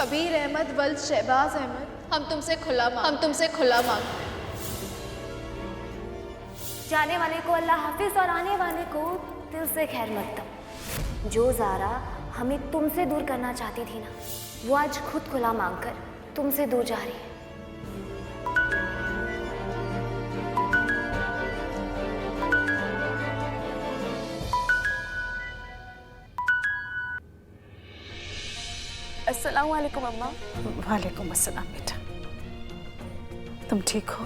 कबीर अहमद वल्द शहबाज अहमद, हम तुमसे खुला मांगते हैं। जाने वाले को अल्लाह हाफिज और आने वाले को दिल से खैर मकदम। जो ज़ारा हमें तुमसे दूर करना चाहती थी ना, वो आज खुद खुला मांगकर तुमसे दूर जा रही है। अस्सलाम वालेकुम अम्मा। वालेकुम अस्सलाम बेटा, तुम ठीक हो?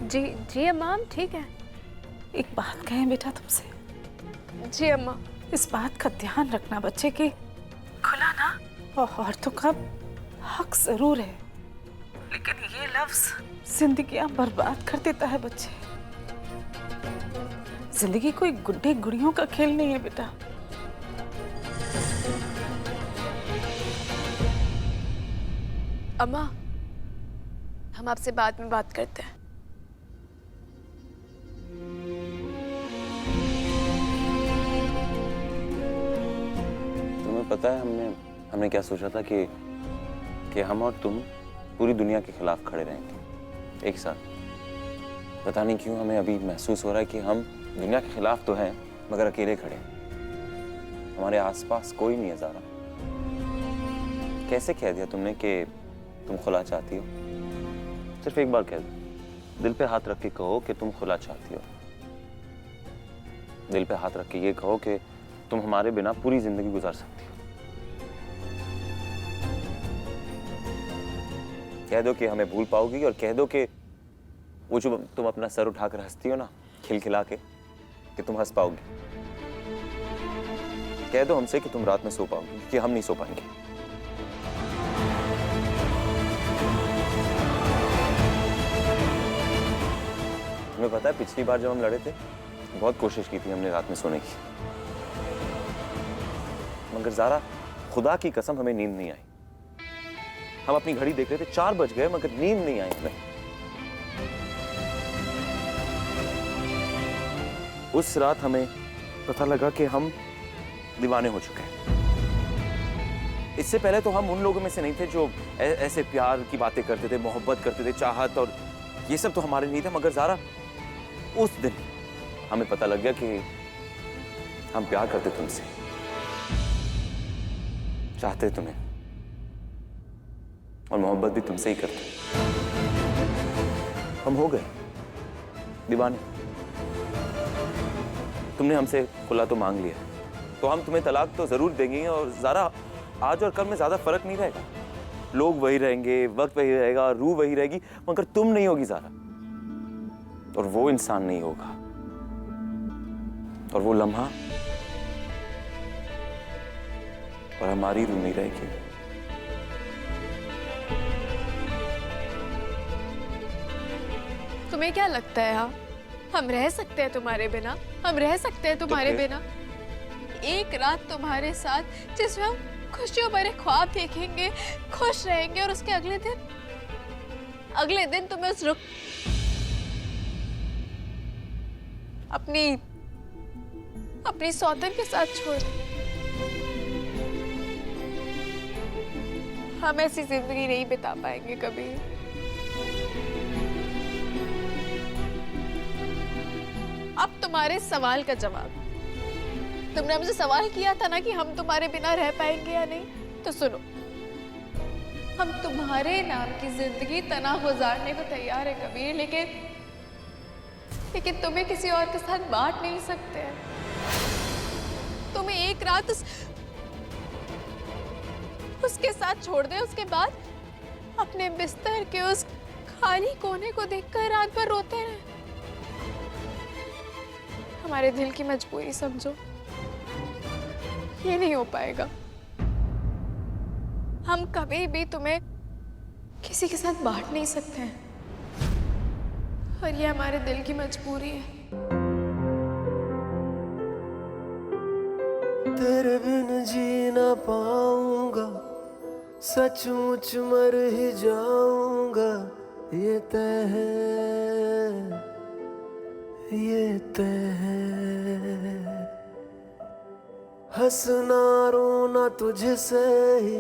जी जी अम्मा, हम ठीक है। एक बात कहें बेटा तुमसे? जी अम्मा। इस बात का ध्यान रखना बच्चे की खुला ना और औरतों का हक जरूर है, लेकिन ये लफ्ज जिंदगियां बर्बाद कर देता है बच्चे। जिंदगी कोई गुड्डे गुड़ियों का खेल नहीं है बेटा। अम्मा, हम आपसे बाद में बात करते हैं। तुम्हें पता है हमने क्या सोचा था कि हम और तुम पूरी दुनिया के खिलाफ खड़े रहेंगे एक साथ। पता नहीं क्यों हमें अभी महसूस हो रहा है कि हम दुनिया के खिलाफ तो हैं मगर अकेले खड़े हैं। हमारे आसपास कोई नहीं है ज़ारा। कैसे कह दिया तुमने कि तुम खुला चाहती हो? सिर्फ एक बार कह दो, दिल पे हाथ रख के कहो कि तुम खुला चाहती हो। दिल पे हाथ रख के ये कहो कि तुम हमारे बिना पूरी जिंदगी गुजार सकती हो। कह दो कि हमें भूल पाओगी और कह दो कि वो जो तुम अपना सर उठाकर हंसती हो ना खिलखिला के, कि तुम हंस पाओगी। कह दो हमसे कि तुम रात में सो पाओगी, कि हम नहीं सो पाएंगे। तुम्हें पता है पिछली बार जब हम लड़े थे बहुत कोशिश की थी हमने रात में सोने की, मगर ज़ारा खुदा की कसम हमें नींद नहीं आई। हम अपनी घड़ी देख रहे थे 4 बज गए मगर नींद नहीं आई हमें। उस रात हमें पता लगा कि हम दीवाने हो चुके हैं। इससे पहले तो हम उन लोगों में से नहीं थे जो ऐसे प्यार की बातें करते थे, मोहब्बत करते थे, चाहत और ये सब तो हमारे नहीं था। मगर ज़ारा उस दिन हमें पता लग गया कि हम प्यार करते तुमसे, चाहते तुम्हें और मोहब्बत भी तुमसे ही करते। हम हो गए दीवाने। तुमने हमसे खुला तो मांग लिया, तो हम तुम्हें तलाक तो जरूर देंगे। और ज़ारा आज और कल में ज्यादा फर्क नहीं रहेगा। लोग वही रहेंगे, वक्त वही रहेगा, रूह वही रहेगी, मगर तुम नहीं होगी ज़ारा। और वो इंसान नहीं होगा और वो लम्हा और हमारी रूह नहीं रहेगी। तुम्हें क्या लगता है हम रह सकते हैं तुम्हारे बिना? हम रह सकते हैं तुम्हारे बिना? एक रात तुम्हारे साथ जिसमें हम खुशियों भरे ख्वाब देखेंगे, खुश रहेंगे, और उसके अगले दिन तुम्हें उस अपनी सौतन के साथ छोड़। हम ऐसी जिंदगी नहीं बिता पाएंगे कभी। अब तुम्हारे सवाल का जवाब। तुमने हमसे सवाल किया था ना कि हम तुम्हारे बिना रह पाएंगे या नहीं, तो सुनो, हम तुम्हारे नाम की जिंदगी तना गुजारने को तैयार है कबीर, लेकिन तुम्हें किसी और के साथ बांट नहीं सकते हैं। तुम्हें एक रात उसके साथ छोड़ दे, उसके बाद अपने बिस्तर के उस खाली कोने को देखकर रात भर रोते रहे। हमारे दिल की मजबूरी समझो, ये नहीं हो पाएगा। हम कभी भी तुम्हें किसी के साथ बांट नहीं सकते हैं, और ये हमारे दिल की मजबूरी है। तेरे बिन जी ना पाऊंगा, सचमुच मर ही जाऊंगा, ये तय है, ये तय है। हंसना रोना तुझसे ही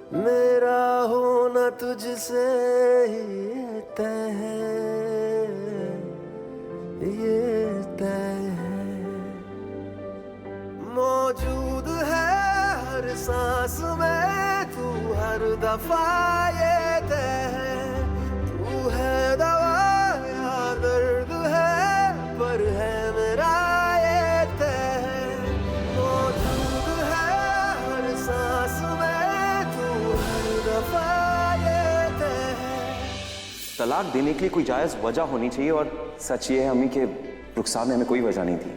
मेरा होना तुझसे ही तय है, ये तय है। मौजूद है हर सांस में तू, हर दफा ये तय है। तू है दवा या दर्द है, पर है मेरा ये तय है। मौजूद है हर सांस में तू, हर दफा ये तय है। तलाक देने के लिए कोई जायज वजह होनी चाहिए, और सच ये है अम्मी के रुखसार ने हमें कोई वजह नहीं दी।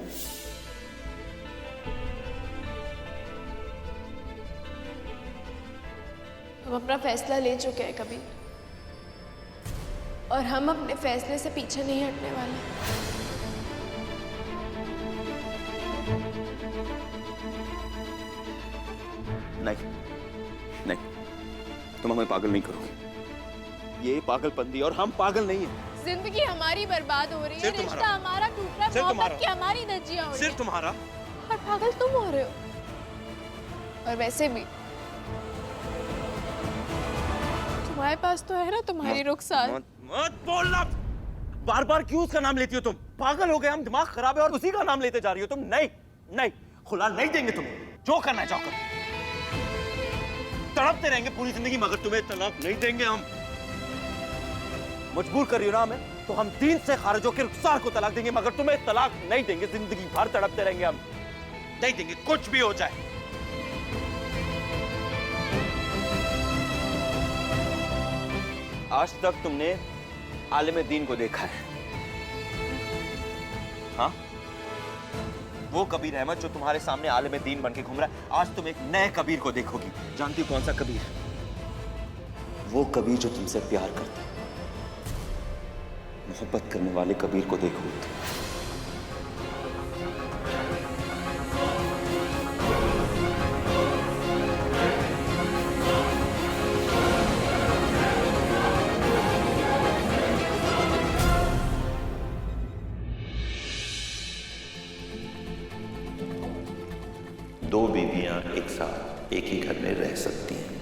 हम अपना फैसला ले चुके हैं कबीर, और हम अपने फैसले से पीछे नहीं हटने वाले। नहीं नहीं, तुम हमें पागल नहीं करोगे। ये पागलपंती, और हम पागल नहीं हैं। जिंदगी हमारी बर्बाद हो रही है, रिश्ता हमारा टूट रहा है, मोहब्बत की हमारी धज्जियां हो रही हैं। सिर्फ तुम्हारा। और पागल तुम हो रहे हो। और वैसे भी तुम्हारे पास तो है ना तुम्हारी रुखसार। मत बोलना। बार बार क्यों उसका नाम लेती हो तुम? पागल हो गए हम, दिमाग खराब है, और उसी का नाम लेते जा रही हो तुम। नहीं नहीं, खुला नहीं देंगे तुम्हें, जो करना चाहो करो। तड़पते रहेंगे पूरी जिंदगी, मगर तुम्हें तलाक नहीं देंगे हम। मजबूर कर रही हो ना हमें, तो हम दीन से खारिज होकर रुखसार को तलाक देंगे, मगर तुम्हें तलाक नहीं देंगे। जिंदगी भर तड़पते रहेंगे हम, नहीं देंगे, कुछ भी हो जाए। आज तक तुमने आलिम दीन को देखा है, हाँ? वो कबीर अहमद जो तुम्हारे सामने आलिम दीन बन के घूम रहा है, आज तुम एक नए कबीर को देखोगी। जानती हो कौन सा कबीर? वो कबीर जो तुमसे प्यार करता है, मोहब्बत करने वाले कबीर को देखोगी तुम। दो बीवियां एक साथ एक ही घर में रह सकती हैं,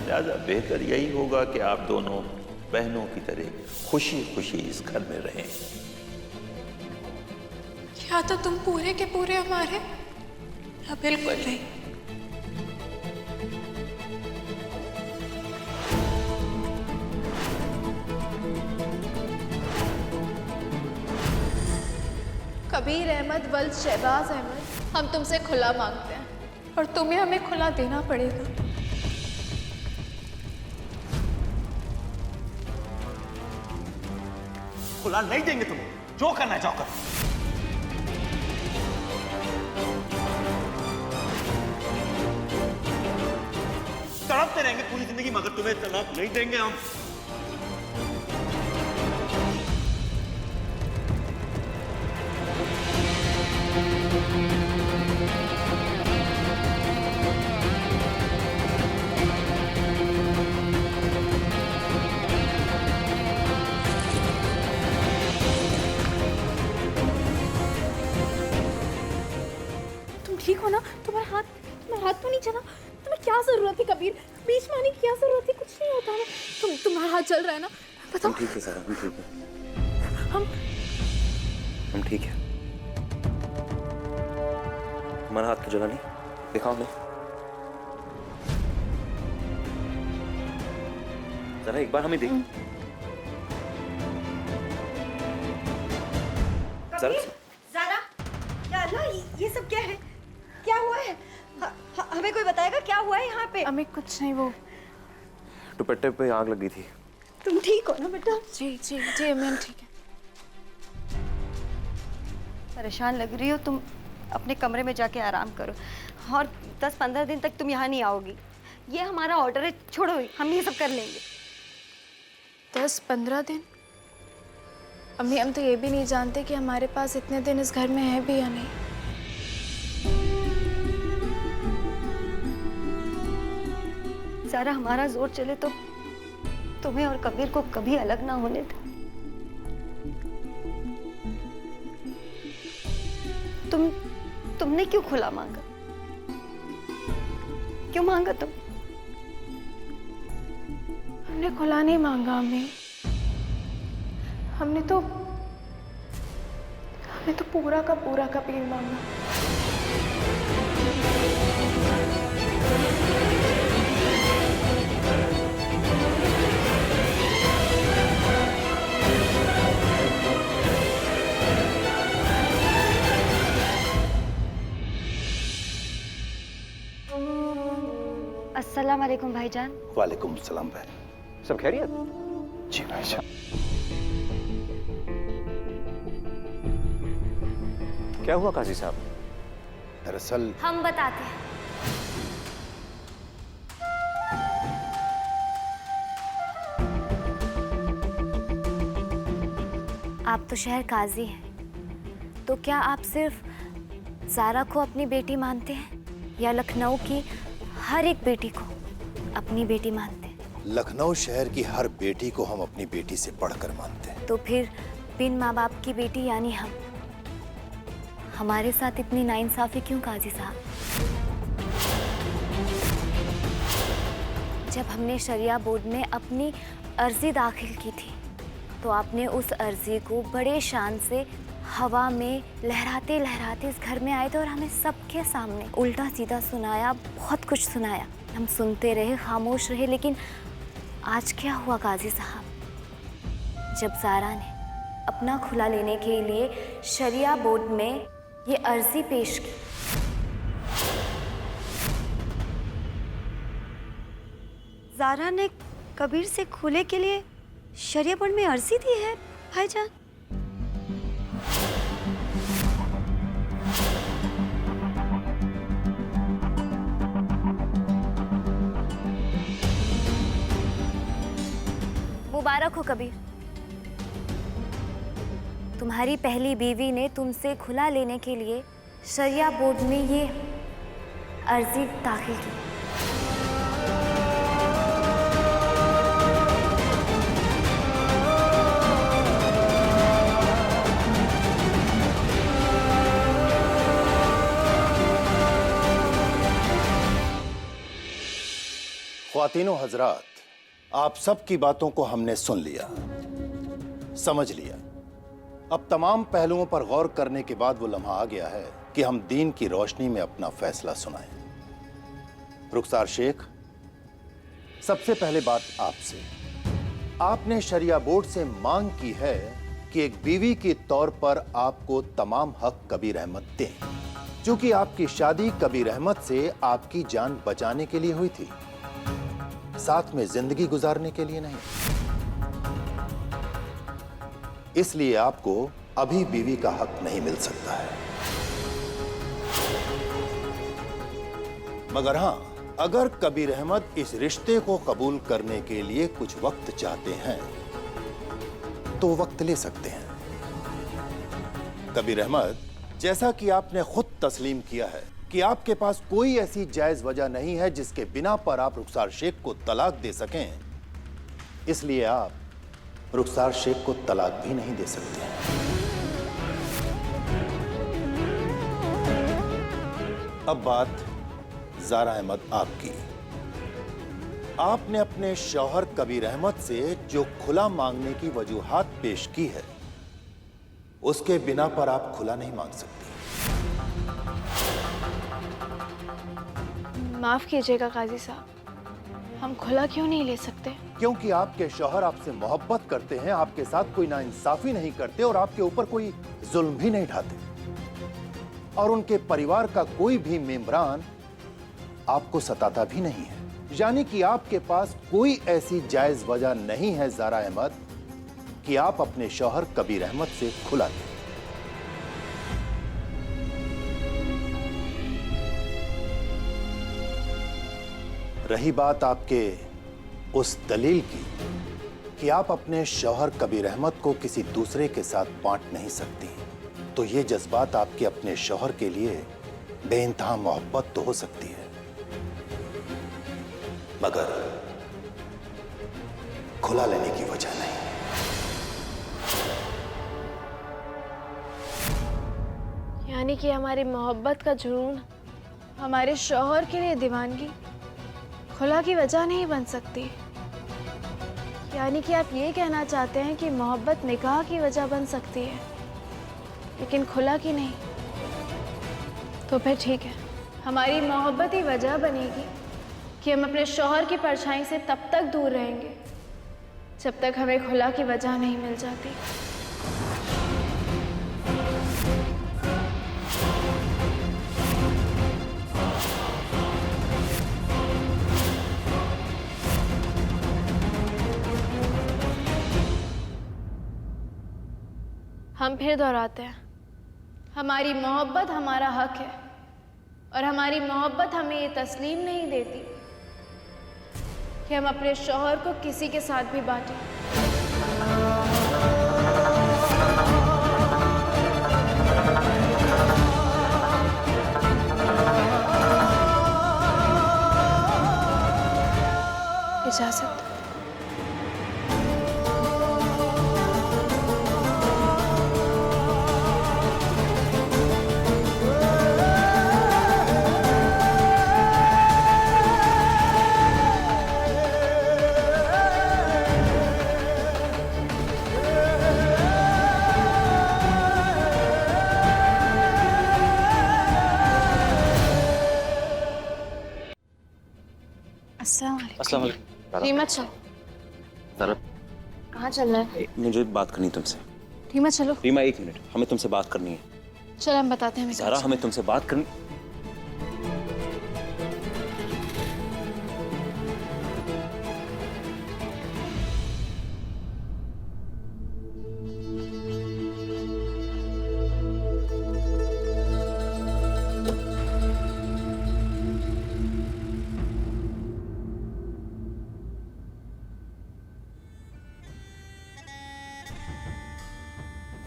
लिहाजा बेहतर यही होगा कि आप दोनों बहनों की तरह खुशी खुशी इस घर में रहें। या तो तुम पूरे के पूरे हमारे, या बिल्कुल नहीं। कबीर अहमद वल्द शहबाज अहमद, हम तुमसे खुला मांगते हैं, और तुम्हें हमें खुला देना पड़ेगा। खुला नहीं देंगे तुम्हें, जो करना चाहो करो। तड़पते रहेंगे पूरी जिंदगी, मगर तुम्हें तलाक नहीं देंगे हम। ठीक हो ना? तुम्हारा हाथ तो नहीं चला? तुम्हें क्या जरूरत थी कबीर? बीच में आने की क्या जरूरत थी? कुछ नहीं होता ना। तुम्हारा हाथ चल रहा है ना? बताओ। हम ठीक है सारा, हम ठीक है। हम ठीक है। हमारा हाथ तो जला नहीं, दिखाओ हमें जरा, एक बार हमें देख जरा। ज़ारा, या अल्लाह, ये सब क्या है? क्या हुआ है? हमें कोई बताएगा क्या हुआ है यहाँ पे? हमें कुछ नहीं, वो दुपट्टे पे आग लगी थी। तुम ठीक हो ना बेटा? जी जी जी मैं ठीक है। परेशान लग रही हो तुम, अपने कमरे में जाके आराम करो, और 10-15 दिन तक तुम यहाँ नहीं आओगी। ये हमारा ऑर्डर है, छोड़ो, हम ये सब कर लेंगे। 10-15 दिन? अम्मी, हम तो ये भी नहीं जानते कि हमारे पास इतने दिन इस घर में है भी या नहीं। ज़ारा, हमारा जोर चले तो तुम्हें और कबीर को कभी अलग ना होने दे। तुमने क्यों खुला मांगा? क्यों मांगा तुम? हमने खुला नहीं मांगा अम्मी। हमने तो पूरा का पूरा कबीर मांगा। अस्सलाम वालेकुम भाईजान। वालेकुम सलाम बहन। सब खैरियत? जी भाईजान। क्या हुआ काजी साहब? दरअसल हम बताते हैं। आप तो शहर काजी हैं, तो क्या आप सिर्फ ज़ारा को अपनी बेटी मानते हैं या लखनऊ की हर एक बेटी को अपनी बेटी मानते हैं? लखनऊ शहर की हर बेटी को हम अपनी बेटी से बढ़कर मानते हैं। तो फिर बिन माँ बाप की बेटी यानी हम, हमारे साथ इतनी नाइंसाफी क्यों काजी साहब? जब हमने शरिया बोर्ड में अपनी अर्जी दाखिल की थी तो आपने उस अर्जी को बड़े शान से हवा में लहराते लहराते इस घर में आए थे और हमें सबके सामने उल्टा सीधा सुनाया, बहुत कुछ सुनाया। हम सुनते रहे, खामोश रहे, लेकिन आज क्या हुआ काजी साहब? जब ज़ारा ने अपना खुला लेने के लिए शरिया बोर्ड में ये अर्जी पेश की, ज़ारा ने कबीर से खुले के लिए शरिया बोर्ड में अर्जी दी है भाईजान? मुबारक हो कबीर, तुम्हारी पहली बीवी ने तुमसे खुला लेने के लिए शरिया बोर्ड में ये अर्जी दाखिल की। ख्वातीनो हजरात, आप सब की बातों को हमने सुन लिया, समझ लिया। अब तमाम पहलुओं पर गौर करने के बाद वो लम्हा आ गया है कि हम दीन की रोशनी में अपना फैसला सुनाएं। रुखसार शेख, सबसे पहले बात आपसे। आपने शरिया बोर्ड से मांग की है कि एक बीवी के तौर पर आपको तमाम हक कबीर अहमद दें, क्योंकि आपकी शादी कबीर अहमद से आपकी जान बचाने के लिए हुई थी, साथ में जिंदगी गुजारने के लिए नहीं। इसलिए आपको अभी बीवी का हक नहीं मिल सकता है। मगर हां, अगर कबीर अहमद इस रिश्ते को कबूल करने के लिए कुछ वक्त चाहते हैं तो वक्त ले सकते हैं। कबीर अहमद, जैसा कि आपने खुद तस्लीम किया है कि आपके पास कोई ऐसी जायज वजह नहीं है जिसके बिना पर आप रुखसार शेख को तलाक दे सकें, इसलिए आप रुखसार शेख को तलाक भी नहीं दे सकते हैं। अब बात ज़ारा अहमद आपकी। आपने अपने शौहर कबीर अहमद से जो खुला मांगने की वजूहात पेश की है, उसके बिना पर आप खुला नहीं मांग सकती। माफ कीजिएगा काजी साहब, हम खुला क्यों नहीं ले सकते? क्योंकि आपके शौहर आपसे मोहब्बत करते हैं, आपके साथ कोई नाइंसाफी नहीं करते और आपके ऊपर कोई जुल्म भी नहीं ढाते, और उनके परिवार का कोई भी मेंबरान आपको सताता भी नहीं है। यानी कि आपके पास कोई ऐसी जायज वजह नहीं है ज़ारा अहमद कि आप अपने शौहर कबीर अहमद से खुला दें। रही बात आपके उस दलील की कि आप अपने शौहर कबीर अहमद को किसी दूसरे के साथ बांट नहीं सकती, तो ये जज्बात आपके अपने शौहर के लिए बेइंतहा मोहब्बत तो हो सकती है, मगर खुला लेने की वजह नहीं। यानी कि हमारी मोहब्बत का जुनून, हमारे शौहर के लिए दीवानगी खुला की वजह नहीं बन सकती। यानी कि आप ये कहना चाहते हैं कि मोहब्बत निकाह की वजह बन सकती है, लेकिन खुला की नहीं। तो फिर ठीक है, हमारी मोहब्बत ही वजह बनेगी कि हम अपने शौहर की परछाई से तब तक दूर रहेंगे जब तक हमें खुला की वजह नहीं मिल जाती। हम फिर दोहराते हैं, हमारी मोहब्बत हमारा हक है और हमारी मोहब्बत हमें ये तस्लीम नहीं देती कि हम अपने शौहर को किसी के साथ भी बांटें। इजाज़त। अस्सलाम वालेकुम। रीमा चल। ज़रा कहाँ चल रहा है? मुझे बात करनी है तुमसे। रीमा चलो। रीमा 1 मिनट, हमें तुमसे बात करनी है। चल हम बताते हैं। ज़रा हमें तुमसे बात करनी।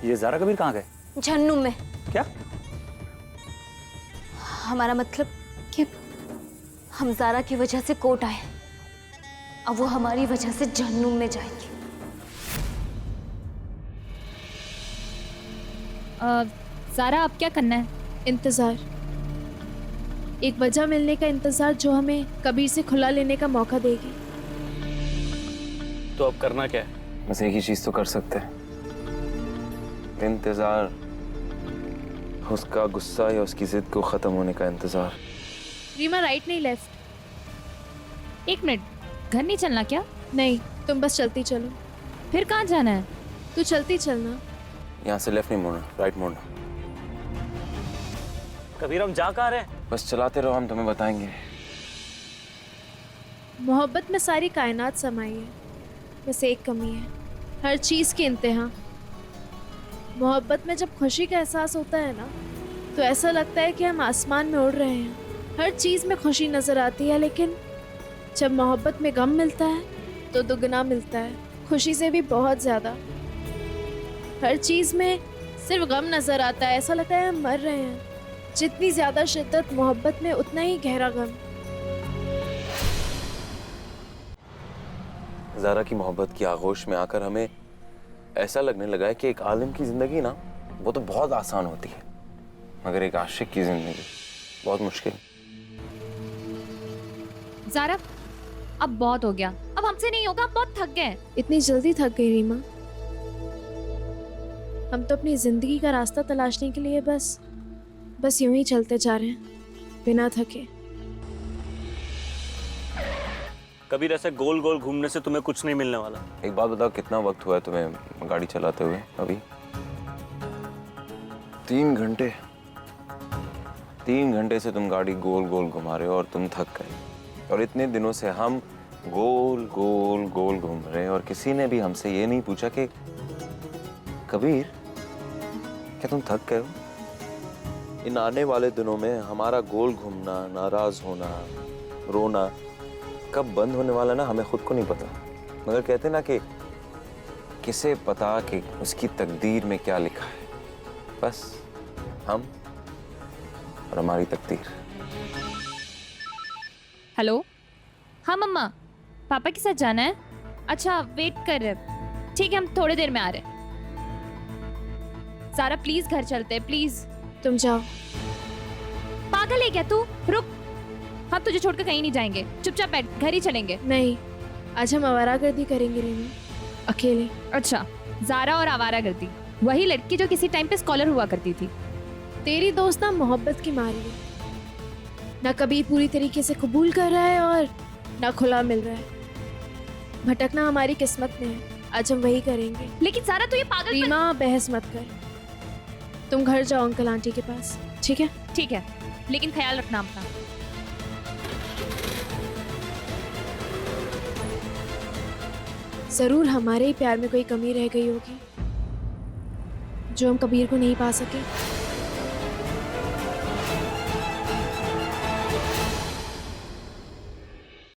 ये ज़ारा कबीर कहाँ गए? जहन्नुम में। क्या? हमारा मतलब कि हम ज़ारा की वजह से कोर्ट आए, अब वो हमारी वजह से जहन्नुम में जाएगी। ज़ारा अब क्या करना है? इंतज़ार, एक वजह मिलने का इंतज़ार जो हमें कबीर से खुला लेने का मौका देगी। तो अब करना क्या है? बस एक ही चीज़ तो कर सकते हैं, इंतज़ार। उसका गुस्सा या उसकी जिद को ख़त्म होने का इंतज़ार। रीमा राइट नहीं लेफ्ट? 1 मिनट, घर नहीं चलना क्या? नहीं, तुम बस चलती चलो। फिर कहाँ जाना है? तू चलती चलना। यहाँ से लेफ्ट नहीं मोड़ना, राइट मोड़ना। कबीर हम जा कहाँ रहे हैं? बस चलाते रहो, हम तुम्हें बताएंगे। मोहब्बत में सारी कायनात समाई है, बस एक कमी है, हर चीज़ की इंतहा। मोहब्बत में जब खुशी का एहसास होता है ना, तो ऐसा लगता है कि हम आसमान में उड़ रहे हैं। हर चीज़ में खुशी नज़र आती है, लेकिन जब मोहब्बत में गम मिलता है तो दुगना मिलता है, खुशी से भी बहुत ज़्यादा। हर चीज़ में सिर्फ गम नज़र आता है, ऐसा लगता है हम मर रहे हैं। जितनी ज़्यादा शिद्दत मोहब्बत में, उतना ही गहरा गम। ज़ारा की मोहब्बत की आगोश में आकर हमें ऐसा लगने लगा है कि एक आलिम की ज़िंदगी ना, वो तो बहुत आसान होती है, मगर एक आशिक की ज़िंदगी बहुत मुश्किल। ज़ारा अब बहुत हो गया, अब हमसे नहीं होगा, बहुत थक गए। इतनी जल्दी थक गई रीमा? हम तो अपनी ज़िंदगी का रास्ता तलाशने के लिए बस यूं ही चलते जा रहे हैं बिना थके। कबीर ऐसे गोल गोल घूमने से तुम्हें कुछ नहीं मिलने वाला। एक बात बताओ, कितना वक्त हुआ है तुम्हें गाड़ी चलाते हुए? अभी 3 घंटे। 3 घंटे से तुम गाड़ी गोल गोल घुमा रहे हो और तुम थक गए। और इतने दिनों से हम गोल गोल गोल घूम रहे हैं और किसी ने भी हमसे ये नहीं पूछा कि कबीर क्या तुम थक गए हो? इन आने वाले दिनों में हमारा गोल घूमना, नाराज होना, रोना कब बंद होने वाला ना, हमें खुद को नहीं पता। मगर कहते ना कि किसे पता कि उसकी तकदीर में क्या लिखा है। बस हम और हमारी तकदीर। हेलो, हाँ मम्मा, पापा के साथ जाना है? अच्छा वेट कर रहे, ठीक है हम थोड़ी देर में आ रहे। ज़ारा प्लीज घर चलते हैं, प्लीज। तुम जाओ। पागल है क्या तू? रुक। हम तुझे छोड़कर कहीं नहीं जाएंगे, चुपचाप बैठ, घर ही चलेंगे। नहीं, आज हम आवारागर्दी करेंगे रीनू, अकेले। अच्छा, ज़ारा और आवारागर्दी, वही लड़की जो किसी टाइम पे स्कॉलर हुआ करती थी। तेरी दोस्त ना मोहब्बत की मारी है, ना कभी पूरी तरीके से कबूल कर रहा है और ना खुला मिल रहा है। भटकना हमारी किस्मत में है, आज हम वही करेंगे। लेकिन ज़ारा तू ये पागल रीमा, बहस मत कर, तुम घर जाओ अंकल आंटी के पास, ठीक है? ठीक है, लेकिन ख्याल रखना अपना। जरूर हमारे ही प्यार में कोई कमी रह गई होगी जो हम कबीर को नहीं पा सके।